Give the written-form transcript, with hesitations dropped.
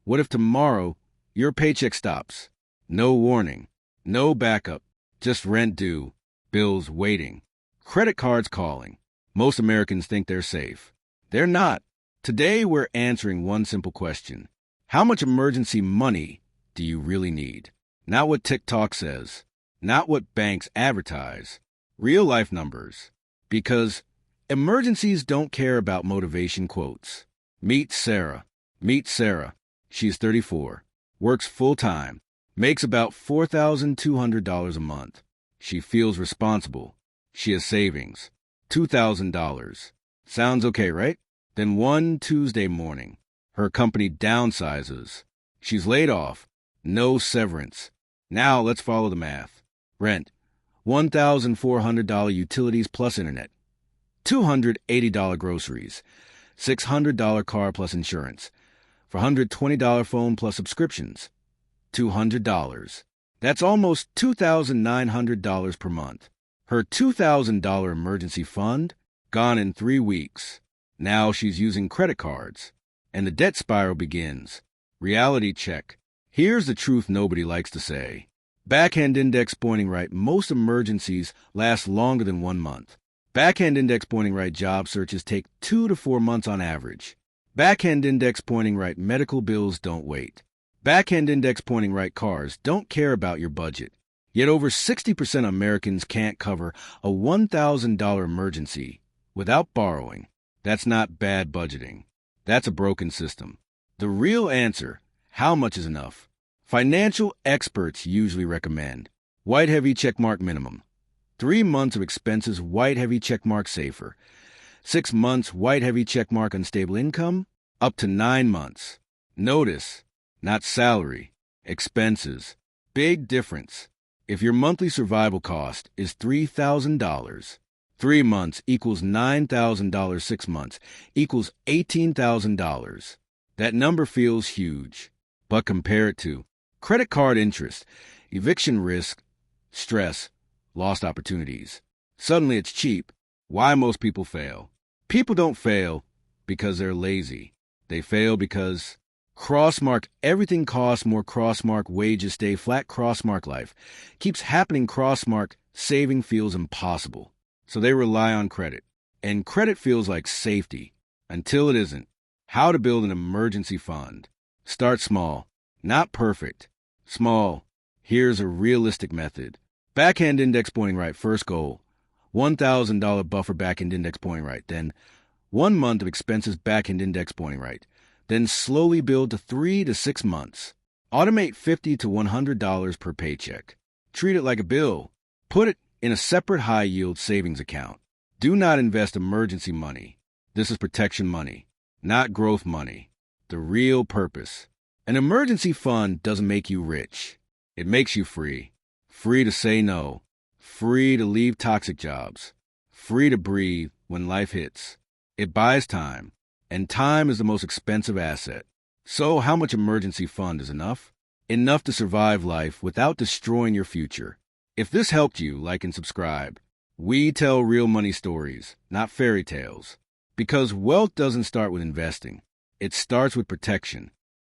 What if tomorrow your paycheck stops? No warning, no backup, just rent due, bills waiting, credit cards calling. Most Americans think they're safe. They're not. Today, we're answering one simple question. How much emergency money do you really need? Not what TikTok says, not what banks advertise, real-life numbers. Because emergencies don't care about motivation quotes. Meet Sarah. Meet Sarah. She's 34, works full-time, makes about $4,200 a month. She feels responsible. She has savings. $2,000. Sounds okay, right? Then one Tuesday morning, her company downsizes. She's laid off. No severance. Now let's follow the math. Rent, $1,400 utilities plus internet, $280 groceries, $600 car plus insurance, $420 phone plus subscriptions, $200. That's almost $2,900 per month. Her $2,000 emergency fund, gone in 3 weeks. Now she's using credit cards. And the debt spiral begins. Reality check. Here's the truth nobody likes to say. Backhand index pointing right, most emergencies last longer than 1 month. Backhand index pointing right job searches take 2 to 4 months on average. Backhand index pointing right medical bills don't wait. Backhand index pointing right cars don't care about your budget. Yet over 60% of Americans can't cover a $1,000 emergency without borrowing. That's not bad budgeting. That's a broken system. The real answer, how much is enough? Financial experts usually recommend white heavy checkmark minimum. 3 months of expenses, white heavy checkmark safer. 6 months, white heavy checkmark unstable income, up to 9 months. Notice, not salary, expenses. Big difference. If your monthly survival cost is $3,000, 3 months equals $9,000, 6 months equals $18,000. That number feels huge, but compare it to credit card interest, eviction risk, stress, lost opportunities. Suddenly it's cheap. Why most people fail? People don't fail because they're lazy. They fail because crossmarked everything costs more, crossmark wages stay flat, crossmark life keeps happening, crossmark saving feels impossible. So they rely on credit. And credit feels like safety until it isn't. How to build an emergency fund. Start small, not perfect. Small. Here's a realistic method. Backhand index pointing right, first goal. $1,000 buffer backhand index pointing right. Then 1 month of expenses backhand index pointing right. Then slowly build to 3 to 6 months. Automate $50 to $100 per paycheck. Treat it like a bill. Put it in a separate high-yield savings account. Do not invest emergency money. This is protection money, not growth money. The real purpose. An emergency fund doesn't make you rich. It makes you free. Free to say no. Free to leave toxic jobs. Free to breathe when life hits. It buys time. And time is the most expensive asset. So how much emergency fund is enough? Enough to survive life without destroying your future. If this helped you, like and subscribe. We tell real money stories, not fairy tales. Because wealth doesn't start with investing. It starts with protection.